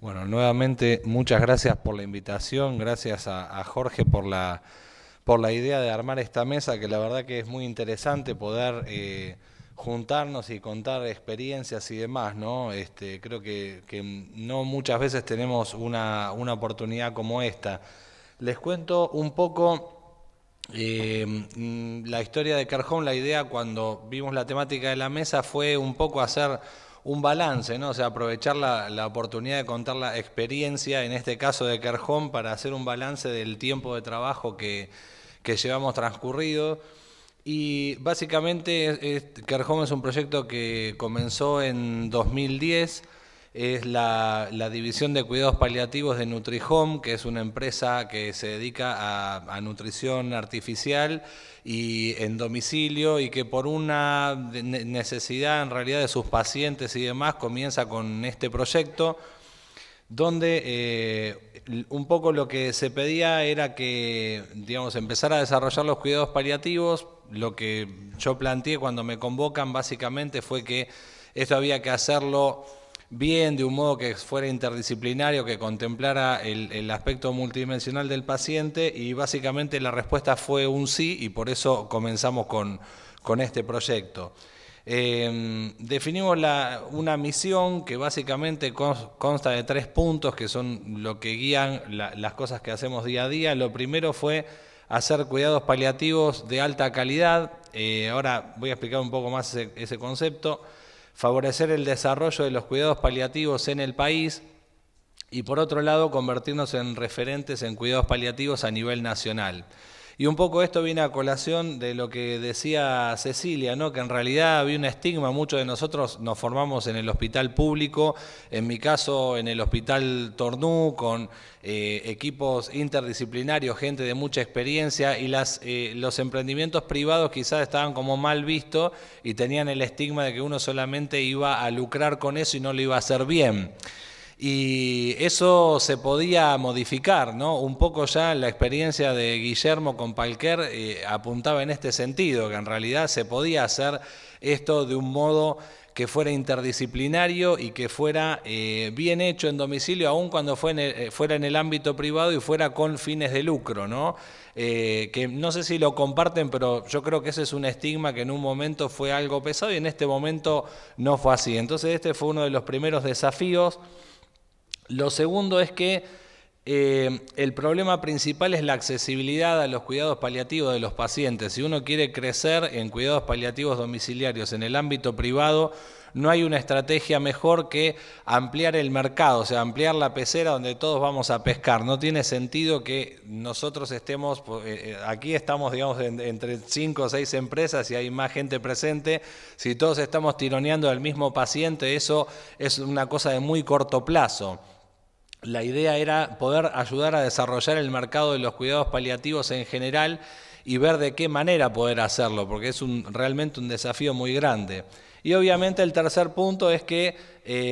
Bueno, nuevamente muchas gracias por la invitación, gracias a Jorge por la idea de armar esta mesa, que la verdad que es muy interesante poder juntarnos y contar experiencias y demás, ¿no? Creo que no muchas veces tenemos una oportunidad como esta. Les cuento un poco la historia de Carjón. La idea cuando vimos la temática de la mesa fue un poco hacer un balance, ¿no? O sea, aprovechar la oportunidad de contar la experiencia, en este caso de Carjón, para hacer un balance del tiempo de trabajo que llevamos transcurrido. Y básicamente Carjón es un proyecto que comenzó en 2010, es la división de cuidados paliativos de NutriHome, que es una empresa que se dedica a nutrición artificial y en domicilio, y que por una necesidad en realidad de sus pacientes y demás comienza con este proyecto donde un poco lo que se pedía era que, digamos, empezar a desarrollar los cuidados paliativos. Lo que yo planteé cuando me convocan básicamente fue que esto había que hacerlo bien, de un modo que fuera interdisciplinario, que contemplara el aspecto multidimensional del paciente, y básicamente la respuesta fue un sí, y por eso comenzamos con este proyecto. Definimos una misión que básicamente consta de 3 puntos que son lo que guían las cosas que hacemos día a día. Lo primero fue hacer cuidados paliativos de alta calidad. Ahora voy a explicar un poco más ese concepto. Favorecer el desarrollo de los cuidados paliativos en el país y, por otro lado, convertirnos en referentes en cuidados paliativos a nivel nacional. Y un poco esto viene a colación de lo que decía Cecilia, ¿no? Que en realidad había un estigma. Muchos de nosotros nos formamos en el hospital público, en mi caso en el hospital Tornú, con equipos interdisciplinarios, gente de mucha experiencia, y los emprendimientos privados quizás estaban como mal vistos y tenían el estigma de que uno solamente iba a lucrar con eso y no lo iba a hacer bien. Y eso se podía modificar, ¿no? Un poco ya la experiencia de Guillermo con Palker apuntaba en este sentido, que en realidad se podía hacer esto de un modo que fuera interdisciplinario y que fuera bien hecho en domicilio, aun cuando fuera en el ámbito privado y fuera con fines de lucro, ¿no? Que no sé si lo comparten, pero yo creo que ese es un estigma que en un momento fue algo pesado y en este momento no fue así. Entonces este fue uno de los primeros desafíos. Lo segundo es que el problema principal es la accesibilidad a los cuidados paliativos de los pacientes. Si uno quiere crecer en cuidados paliativos domiciliarios en el ámbito privado, no hay una estrategia mejor que ampliar el mercado, o sea, ampliar la pecera donde todos vamos a pescar. No tiene sentido que nosotros estemos, aquí estamos, digamos, entre 5 o 6 empresas y hay más gente presente. Si todos estamos tironeando al mismo paciente, eso es una cosa de muy corto plazo. La idea era poder ayudar a desarrollar el mercado de los cuidados paliativos en general y ver de qué manera poder hacerlo, porque es realmente un desafío muy grande. Y obviamente el tercer punto es que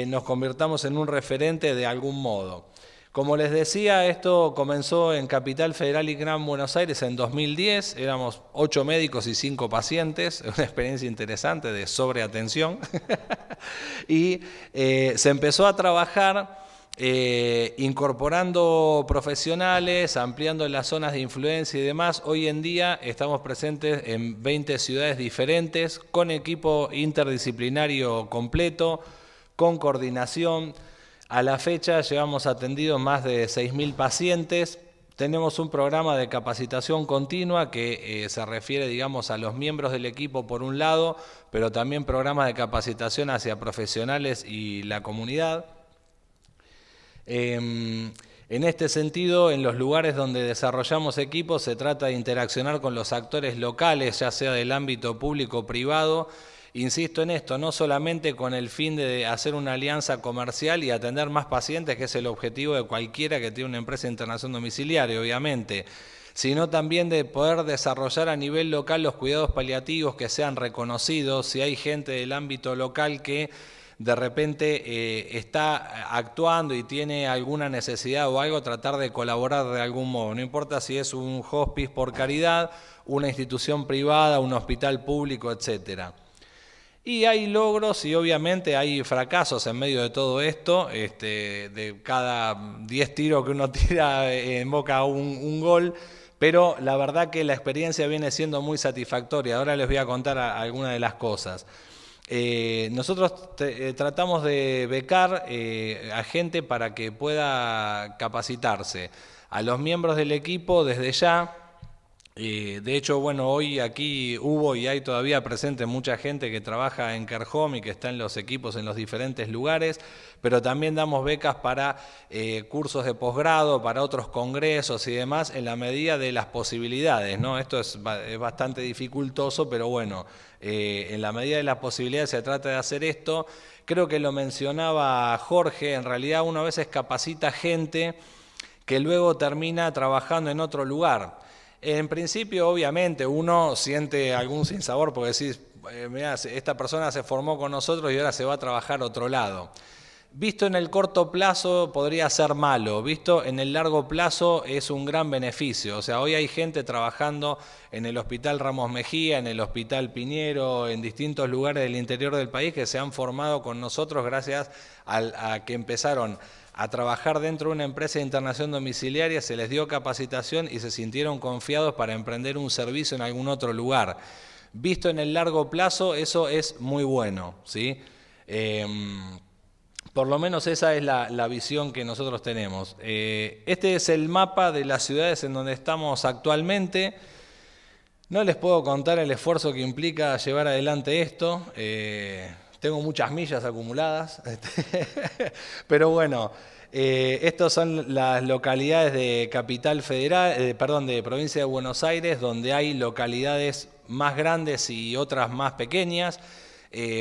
nos convirtamos en un referente de algún modo. Como les decía, esto comenzó en Capital Federal y Gran Buenos Aires en 2010, éramos 8 médicos y 5 pacientes, una experiencia interesante de sobreatención, y se empezó a trabajar incorporando profesionales, ampliando las zonas de influencia y demás. Hoy en día estamos presentes en 20 ciudades diferentes, con equipo interdisciplinario completo, con coordinación. A la fecha llevamos atendidos más de 6.000 pacientes. Tenemos un programa de capacitación continua que se refiere, digamos, a los miembros del equipo por un lado, pero también programas de capacitación hacia profesionales y la comunidad. En este sentido, en los lugares donde desarrollamos equipos se trata de interaccionar con los actores locales, ya sea del ámbito público o privado. Insisto en esto, no solamente con el fin de hacer una alianza comercial y atender más pacientes, que es el objetivo de cualquiera que tiene una empresa de internación domiciliaria, obviamente, sino también de poder desarrollar a nivel local los cuidados paliativos que sean reconocidos. Si hay gente del ámbito local que de repente está actuando y tiene alguna necesidad o algo, tratar de colaborar de algún modo. No importa si es un hospice por caridad, una institución privada, un hospital público, etcétera. Y hay logros y obviamente hay fracasos en medio de todo esto. De cada 10 tiros que uno tira en Boca un gol. Pero la verdad que la experiencia viene siendo muy satisfactoria. Ahora les voy a contar algunas de las cosas. Nosotros tratamos de becar a gente para que pueda capacitarse. A los miembros del equipo desde ya. De hecho, bueno, hoy aquí hubo y hay todavía presente mucha gente que trabaja en Care Home y que está en los equipos en los diferentes lugares, pero también damos becas para cursos de posgrado, para otros congresos y demás, en la medida de las posibilidades, ¿no? Esto es bastante dificultoso, pero bueno, en la medida de las posibilidades se trata de hacer esto. Creo que lo mencionaba Jorge, en realidad uno a veces capacita gente que luego termina trabajando en otro lugar. En principio, obviamente, uno siente algún sinsabor porque decís, mirá, esta persona se formó con nosotros y ahora se va a trabajar a otro lado. Visto en el corto plazo podría ser malo, visto en el largo plazo es un gran beneficio. O sea, hoy hay gente trabajando en el Hospital Ramos Mejía, en el Hospital Piñero, en distintos lugares del interior del país que se han formado con nosotros gracias a que empezaron a trabajar dentro de una empresa de internación domiciliaria, se les dio capacitación y se sintieron confiados para emprender un servicio en algún otro lugar. Visto en el largo plazo, eso es muy bueno, ¿sí? Por lo menos esa es la visión que nosotros tenemos. Este es el mapa de las ciudades en donde estamos actualmente. No les puedo contar el esfuerzo que implica llevar adelante esto. Tengo muchas millas acumuladas, pero bueno, estas son las localidades de Capital Federal, de Provincia de Buenos Aires, donde hay localidades más grandes y otras más pequeñas.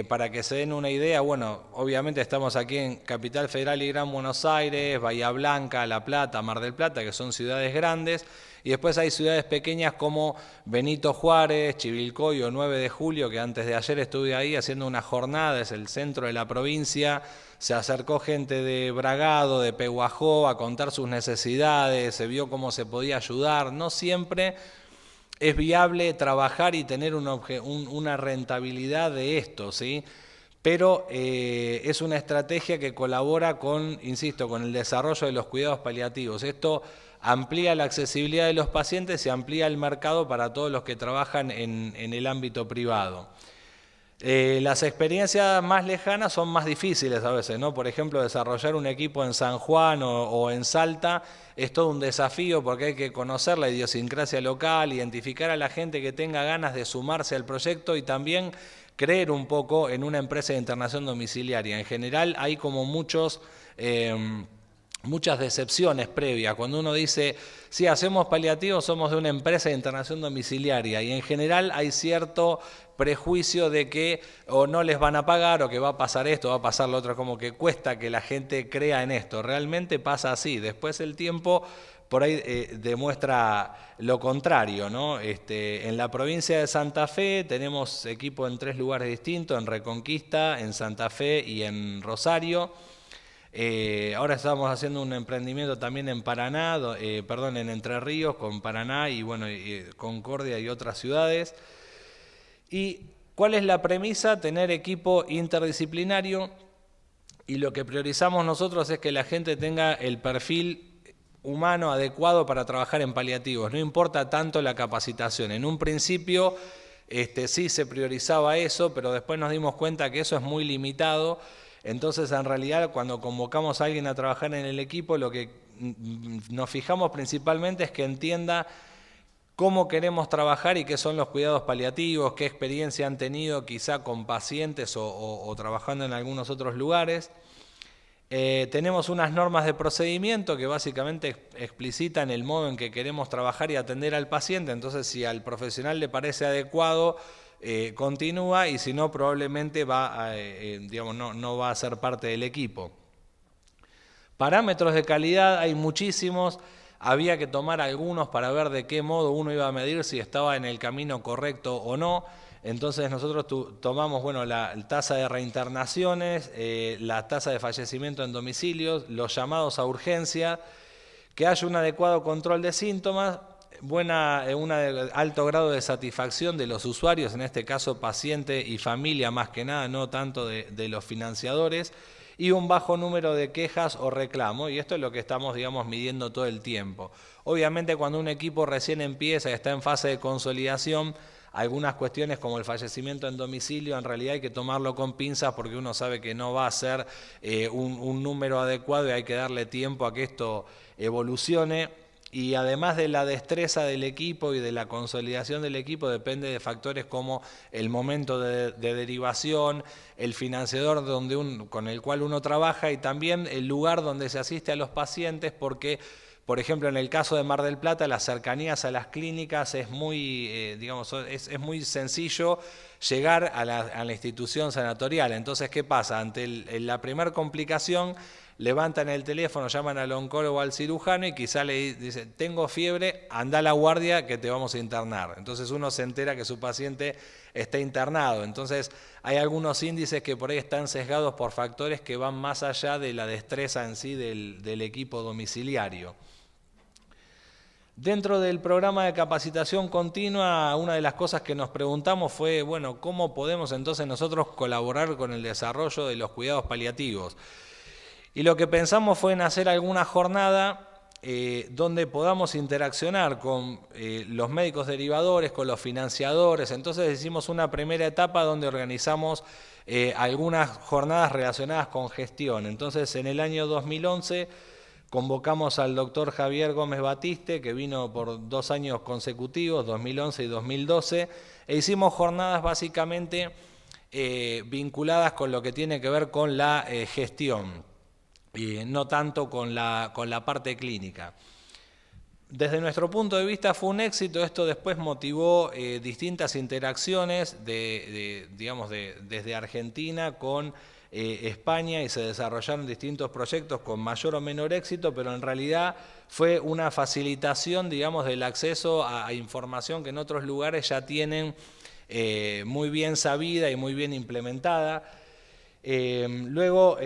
Para que se den una idea, bueno, obviamente estamos aquí en Capital Federal y Gran Buenos Aires, Bahía Blanca, La Plata, Mar del Plata, que son ciudades grandes, y después hay ciudades pequeñas como Benito Juárez, Chivilcoy o 9 de Julio, que antes de ayer estuve ahí haciendo una jornada, es el centro de la provincia, se acercó gente de Bragado, de Peguajó, a contar sus necesidades, se vio cómo se podía ayudar, no siempre es viable trabajar y tener una rentabilidad de esto, ¿sí? Pero es una estrategia que colabora con, insisto, con el desarrollo de los cuidados paliativos. Esto amplía la accesibilidad de los pacientes y amplía el mercado para todos los que trabajan en el ámbito privado. Las experiencias más lejanas son más difíciles a veces, ¿no? Por ejemplo, desarrollar un equipo en San Juan o en Salta es todo un desafío porque hay que conocer la idiosincrasia local, identificar a la gente que tenga ganas de sumarse al proyecto y también creer un poco en una empresa de internación domiciliaria. En general hay como muchas decepciones previas. Cuando uno dice, sí, hacemos paliativos, somos de una empresa de internación domiciliaria y en general hay cierto prejuicio de que o no les van a pagar o que va a pasar esto, va a pasar lo otro, como que cuesta que la gente crea en esto. Realmente pasa así. Después el tiempo por ahí demuestra lo contrario, ¿no? En la provincia de Santa Fe tenemos equipo en 3 lugares distintos, en Reconquista, en Santa Fe y en Rosario. Ahora estamos haciendo un emprendimiento también en Paraná, en Entre Ríos, con Paraná y bueno, Concordia y otras ciudades. ¿Y cuál es la premisa? Tener equipo interdisciplinario y lo que priorizamos nosotros es que la gente tenga el perfil humano adecuado para trabajar en paliativos. No importa tanto la capacitación. En un principio sí se priorizaba eso, pero después nos dimos cuenta que eso es muy limitado. Entonces, en realidad, cuando convocamos a alguien a trabajar en el equipo, lo que nos fijamos principalmente es que entienda cómo queremos trabajar y qué son los cuidados paliativos, qué experiencia han tenido quizá con pacientes o trabajando en algunos otros lugares. Tenemos unas normas de procedimiento que básicamente explicitan el modo en que queremos trabajar y atender al paciente, entonces si al profesional le parece adecuado, continúa y si no, probablemente no va a ser parte del equipo. Parámetros de calidad hay muchísimos. Había que tomar algunos para ver de qué modo uno iba a medir si estaba en el camino correcto o no. Entonces nosotros tomamos la tasa de reinternaciones, la tasa de fallecimiento en domicilios, los llamados a urgencia, que haya un adecuado control de síntomas alto grado de satisfacción de los usuarios, en este caso paciente y familia más que nada, no tanto de los financiadores, y un bajo número de quejas o reclamos, y esto es lo que estamos, digamos, midiendo todo el tiempo. Obviamente cuando un equipo recién empieza y está en fase de consolidación, algunas cuestiones como el fallecimiento en domicilio en realidad hay que tomarlo con pinzas porque uno sabe que no va a ser un número adecuado y hay que darle tiempo a que esto evolucione. Y además de la destreza del equipo y de la consolidación del equipo, depende de factores como el momento de derivación, el financiador con el cual uno trabaja y también el lugar donde se asiste a los pacientes, porque, por ejemplo, en el caso de Mar del Plata, las cercanías a las clínicas es muy, es muy sencillo llegar a la institución sanatorial. Entonces, ¿qué pasa? Ante la primera complicación, levantan el teléfono, llaman al oncólogo o al cirujano y quizá le dicen, tengo fiebre, anda a la guardia que te vamos a internar. Entonces uno se entera que su paciente está internado. Entonces hay algunos índices que por ahí están sesgados por factores que van más allá de la destreza en sí del equipo domiciliario. Dentro del programa de capacitación continua, una de las cosas que nos preguntamos fue, bueno, ¿cómo podemos entonces nosotros colaborar con el desarrollo de los cuidados paliativos? Y lo que pensamos fue en hacer alguna jornada donde podamos interaccionar con los médicos derivadores, con los financiadores. Entonces hicimos una primera etapa donde organizamos algunas jornadas relacionadas con gestión. Entonces en el año 2011 convocamos al doctor Javier Gómez Batiste, que vino por 2 años consecutivos, 2011 y 2012, e hicimos jornadas básicamente vinculadas con lo que tiene que ver con la gestión. Y no tanto con la parte clínica. Desde nuestro punto de vista fue un éxito, esto después motivó distintas interacciones desde Argentina con España y se desarrollaron distintos proyectos con mayor o menor éxito, pero en realidad fue una facilitación, digamos, del acceso a información que en otros lugares ya tienen muy bien sabida y muy bien implementada. Luego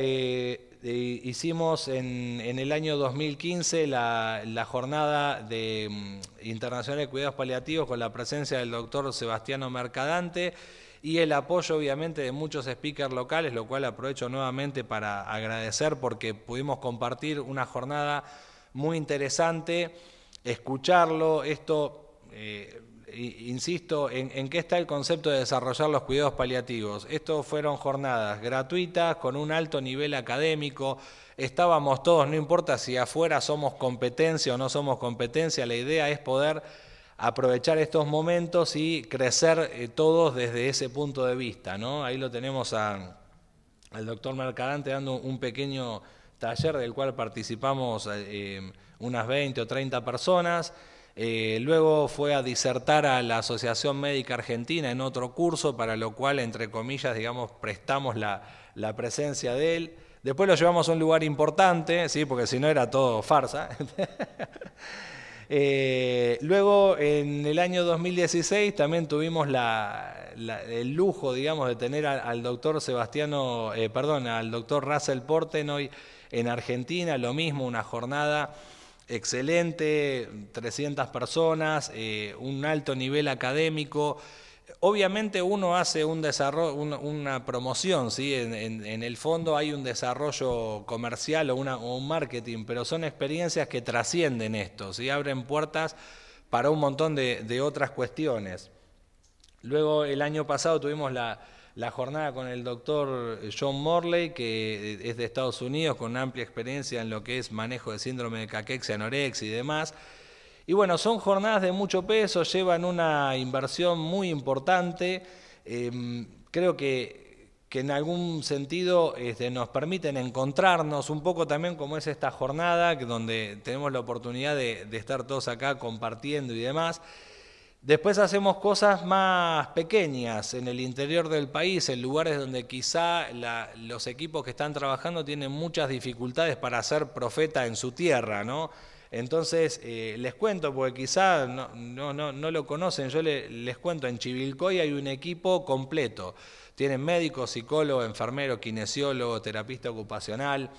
hicimos en el año 2015 la jornada internacional de cuidados paliativos con la presencia del doctor Sebastiano Mercadante y el apoyo obviamente de muchos speakers locales, lo cual aprovecho nuevamente para agradecer porque pudimos compartir una jornada muy interesante, escucharlo, insisto, en qué está el concepto de desarrollar los cuidados paliativos. Estos fueron jornadas gratuitas, con un alto nivel académico, estábamos todos, no importa si afuera somos competencia o no somos competencia, la idea es poder aprovechar estos momentos y crecer todos desde ese punto de vista, ¿no? Ahí lo tenemos al doctor Mercadante dando un pequeño taller del cual participamos unas 20 o 30 personas. Luego fue a disertar a la Asociación Médica Argentina en otro curso, para lo cual, entre comillas, digamos, prestamos la presencia de él. Después lo llevamos a un lugar importante, ¿sí? Porque si no era todo farsa. Luego, en el año 2016, también tuvimos el lujo, digamos, de tener al doctor al doctor Russell Portenoy en Argentina, lo mismo, una jornada excelente, 300 personas, un alto nivel académico. Obviamente uno hace un desarrollo, una promoción, ¿sí? En el fondo hay un desarrollo comercial o un marketing, pero son experiencias que trascienden esto, ¿sí? Abren puertas para un montón de otras cuestiones. Luego el año pasado tuvimos la jornada con el doctor John Morley, que es de Estados Unidos, con amplia experiencia en lo que es manejo de síndrome de caquexia, anorexia y demás. Y bueno, son jornadas de mucho peso, llevan una inversión muy importante. Creo que en algún sentido nos permiten encontrarnos un poco también como es esta jornada, donde tenemos la oportunidad de estar todos acá compartiendo y demás. Después hacemos cosas más pequeñas en el interior del país, en lugares donde quizá los equipos que están trabajando tienen muchas dificultades para ser profeta en su tierra, ¿no? Entonces, les cuento, porque quizá no lo conocen, yo les cuento, en Chivilcoy hay un equipo completo. Tienen médico, psicólogo, enfermero, kinesiólogo, terapista ocupacional.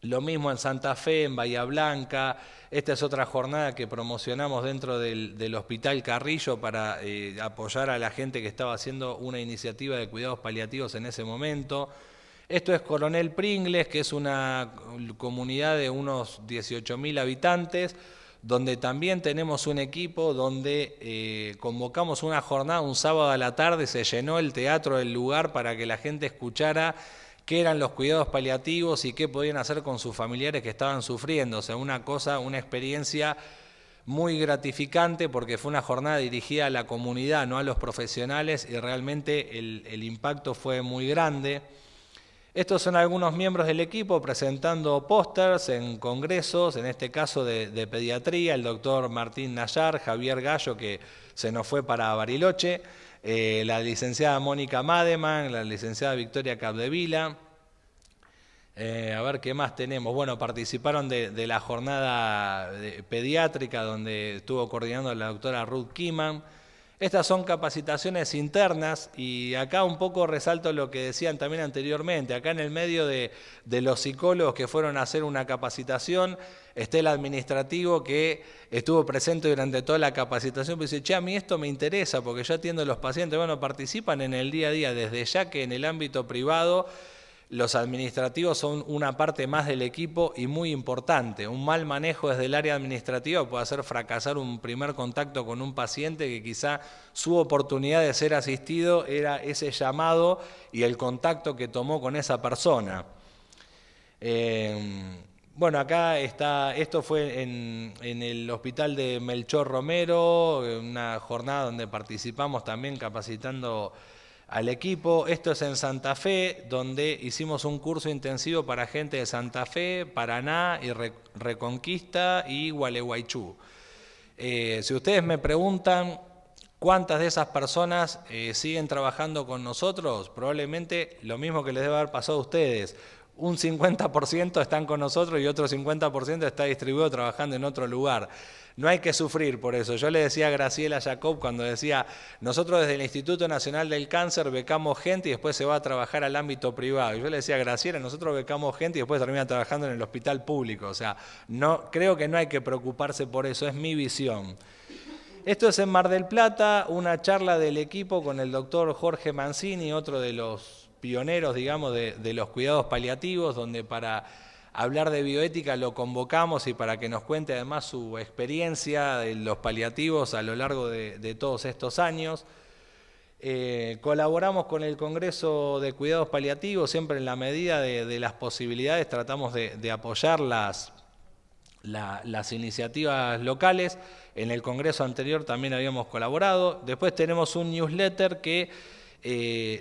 Lo mismo en Santa Fe, en Bahía Blanca. Esta es otra jornada que promocionamos dentro del Hospital Carrillo para apoyar a la gente que estaba haciendo una iniciativa de cuidados paliativos en ese momento. Esto es Coronel Pringles, que es una comunidad de unos 18.000 habitantes, donde también tenemos un equipo donde convocamos una jornada, un sábado a la tarde, se llenó el teatro del lugar para que la gente escuchara qué eran los cuidados paliativos y qué podían hacer con sus familiares que estaban sufriendo. O sea, una experiencia muy gratificante porque fue una jornada dirigida a la comunidad, no a los profesionales, y realmente el impacto fue muy grande. Estos son algunos miembros del equipo presentando pósters en congresos, en este caso de pediatría, el doctor Martín Nayar, Javier Gallo, que se nos fue para Bariloche, la licenciada Mónica Mademan, la licenciada Victoria Capdevila. A ver qué más tenemos. Bueno, participaron de la jornada pediátrica donde estuvo coordinando la doctora Ruth Kiman. Estas son capacitaciones internas y acá un poco resalto lo que decían también anteriormente. Acá en el medio de los psicólogos que fueron a hacer una capacitación, está el administrativo que estuvo presente durante toda la capacitación, pero dice, che, a mí esto me interesa porque yo atiendo a los pacientes. Bueno, participan en el día a día, desde ya que en el ámbito privado los administrativos son una parte más del equipo y muy importante. Un mal manejo desde el área administrativa puede hacer fracasar un primer contacto con un paciente que quizá su oportunidad de ser asistido era ese llamado y el contacto que tomó con esa persona. Bueno, acá está, esto fue en el hospital de Melchor Romero, una jornada donde participamos también capacitando al equipo. Esto es en Santa Fe, donde hicimos un curso intensivo para gente de Santa Fe, Paraná, y Reconquista y Gualeguaychú. Si ustedes me preguntan cuántas de esas personas siguen trabajando con nosotros, probablemente lo mismo que les debe haber pasado a ustedes. Un 50% están con nosotros y otro 50% está distribuido trabajando en otro lugar. No hay que sufrir por eso. Yo le decía a Graciela Jacob cuando decía, nosotros desde el Instituto Nacional del Cáncer becamos gente y después se va a trabajar al ámbito privado. Y yo le decía a Graciela, nosotros becamos gente y después termina trabajando en el hospital público. O sea, creo que no hay que preocuparse por eso, es mi visión. Esto es en Mar del Plata, una charla del equipo con el doctor Jorge Mancini, otro de los pioneros, digamos, de los cuidados paliativos, donde para hablar de bioética lo convocamos y para que nos cuente además su experiencia de los paliativos a lo largo de todos estos años. Colaboramos con el Congreso de Cuidados Paliativos, siempre en la medida de las posibilidades tratamos de apoyar las iniciativas locales. En el Congreso anterior también habíamos colaborado. Después tenemos un newsletter que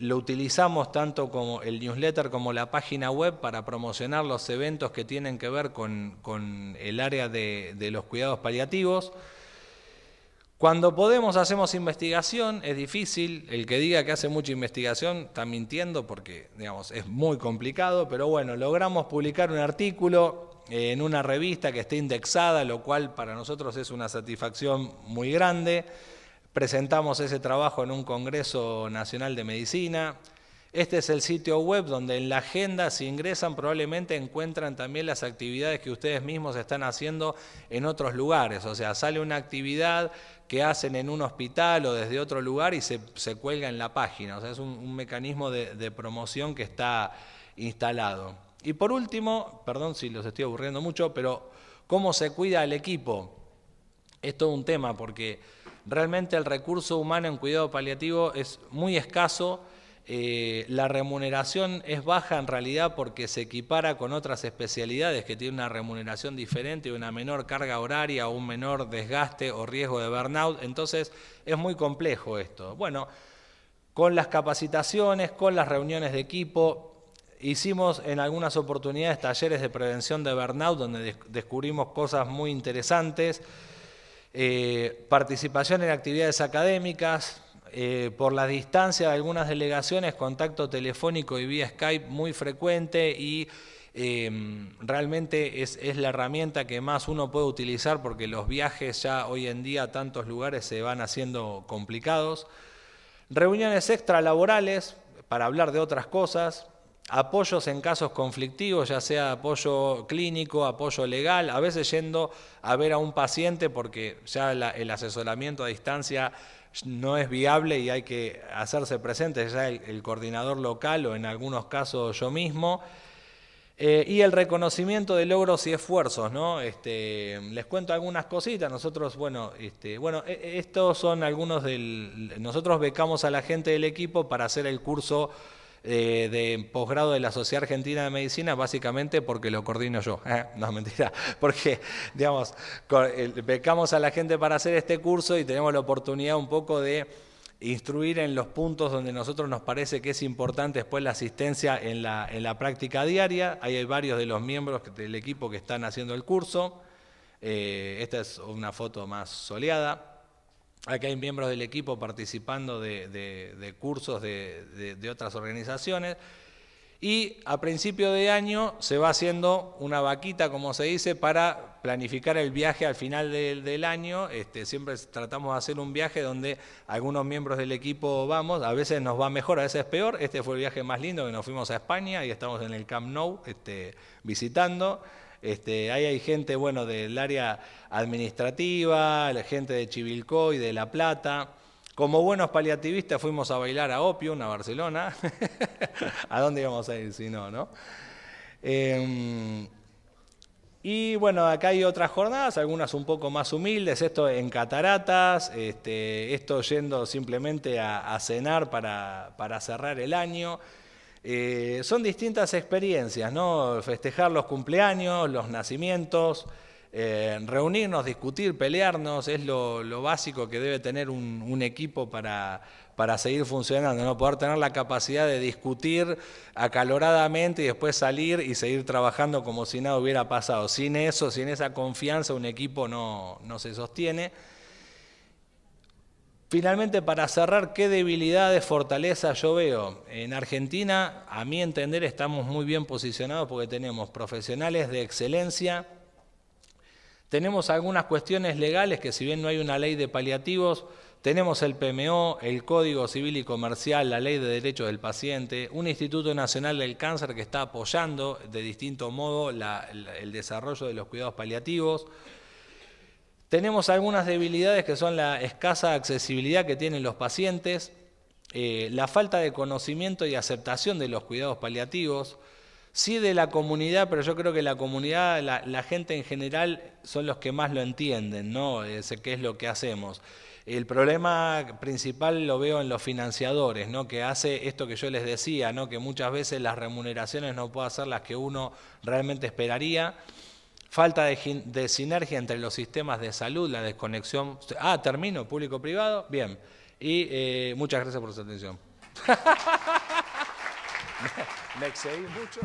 lo utilizamos tanto como el newsletter como la página web para promocionar los eventos que tienen que ver con el área de los cuidados paliativos. Cuando podemos hacemos investigación, es difícil, el que diga que hace mucha investigación está mintiendo porque, digamos, es muy complicado, pero bueno, logramos publicar un artículo en una revista que esté indexada, lo cual para nosotros es una satisfacción muy grande. Presentamos ese trabajo en un Congreso Nacional de Medicina. Este es el sitio web donde en la agenda, si ingresan, probablemente encuentran también las actividades que ustedes mismos están haciendo en otros lugares. O sea, sale una actividad que hacen en un hospital o desde otro lugar y se cuelga en la página. O sea, es un mecanismo de promoción que está instalado. Y por último, perdón si los estoy aburriendo mucho, pero ¿cómo se cuida al equipo? Es todo un tema porque realmente el recurso humano en cuidado paliativo es muy escaso. La remuneración es baja en realidad porque se equipara con otras especialidades que tienen una remuneración diferente, una menor carga horaria, un menor desgaste o riesgo de burnout. Entonces es muy complejo esto. Bueno, con las capacitaciones, con las reuniones de equipo, hicimos en algunas oportunidades talleres de prevención de burnout donde descubrimos cosas muy interesantes. Participación en actividades académicas, por la distancia de algunas delegaciones, contacto telefónico y vía Skype muy frecuente y realmente es la herramienta que más uno puede utilizar porque los viajes ya hoy en día a tantos lugares se van haciendo complicados. Reuniones extralaborales para hablar de otras cosas. apoyos en casos conflictivos, ya sea apoyo clínico, apoyo legal, a veces yendo a ver a un paciente porque ya el asesoramiento a distancia no es viable y hay que hacerse presente, ya el coordinador local o en algunos casos yo mismo. Y el reconocimiento de logros y esfuerzos, ¿no? Les cuento algunas cositas. Nosotros, estos son algunos nosotros becamos a la gente del equipo para hacer el curso de posgrado de la Sociedad Argentina de Medicina, básicamente porque lo coordino yo. No, mentira. Porque, digamos, becamos a la gente para hacer este curso y tenemos la oportunidad un poco de instruir en los puntos donde nosotros nos parece que es importante después la asistencia en la práctica diaria. Hay varios de los miembros del equipo que están haciendo el curso. Esta es una foto más soleada. Aquí hay miembros del equipo participando de cursos de otras organizaciones. Y a principio de año se va haciendo una vaquita, como se dice, para planificar el viaje al final del año. Siempre tratamos de hacer un viaje donde algunos miembros del equipo vamos, a veces nos va mejor, a veces peor. Este fue el viaje más lindo, que nos fuimos a España y estamos en el Camp Nou visitando. Ahí hay gente del área administrativa, la gente de Chivilcoy, de La Plata. Como buenos paliativistas fuimos a bailar a Opium, a Barcelona. ¿A dónde íbamos a ir si no, no? Y bueno, acá hay otras jornadas, algunas un poco más humildes, esto en Cataratas, esto yendo simplemente a cenar para cerrar el año. Son distintas experiencias, ¿no? Festejar los cumpleaños, los nacimientos, reunirnos, discutir, pelearnos, es lo básico que debe tener un equipo para seguir funcionando, ¿no? Poder tener la capacidad de discutir acaloradamente y después salir y seguir trabajando como si nada hubiera pasado. Sin eso, sin esa confianza, un equipo no se sostiene. Finalmente, para cerrar, ¿qué debilidades, fortalezas yo veo? En Argentina, a mi entender, estamos muy bien posicionados porque tenemos profesionales de excelencia. Tenemos algunas cuestiones legales que, si bien no hay una ley de paliativos, tenemos el PMO, el Código Civil y Comercial, la Ley de Derechos del Paciente, un Instituto Nacional del Cáncer que está apoyando de distinto modo el desarrollo de los cuidados paliativos. Tenemos algunas debilidades que son la escasa accesibilidad que tienen los pacientes, la falta de conocimiento y aceptación de los cuidados paliativos, sí de la comunidad, pero yo creo que la comunidad, la gente en general son los que más lo entienden, ¿no? Qué es lo que hacemos. El problema principal lo veo en los financiadores, ¿no? Que hace esto que yo les decía, ¿no? Que muchas veces las remuneraciones no pueden ser las que uno realmente esperaría. Falta de sinergia entre los sistemas de salud, la desconexión. Termino, público-privado, bien. Y muchas gracias por su atención. Me excedí mucho.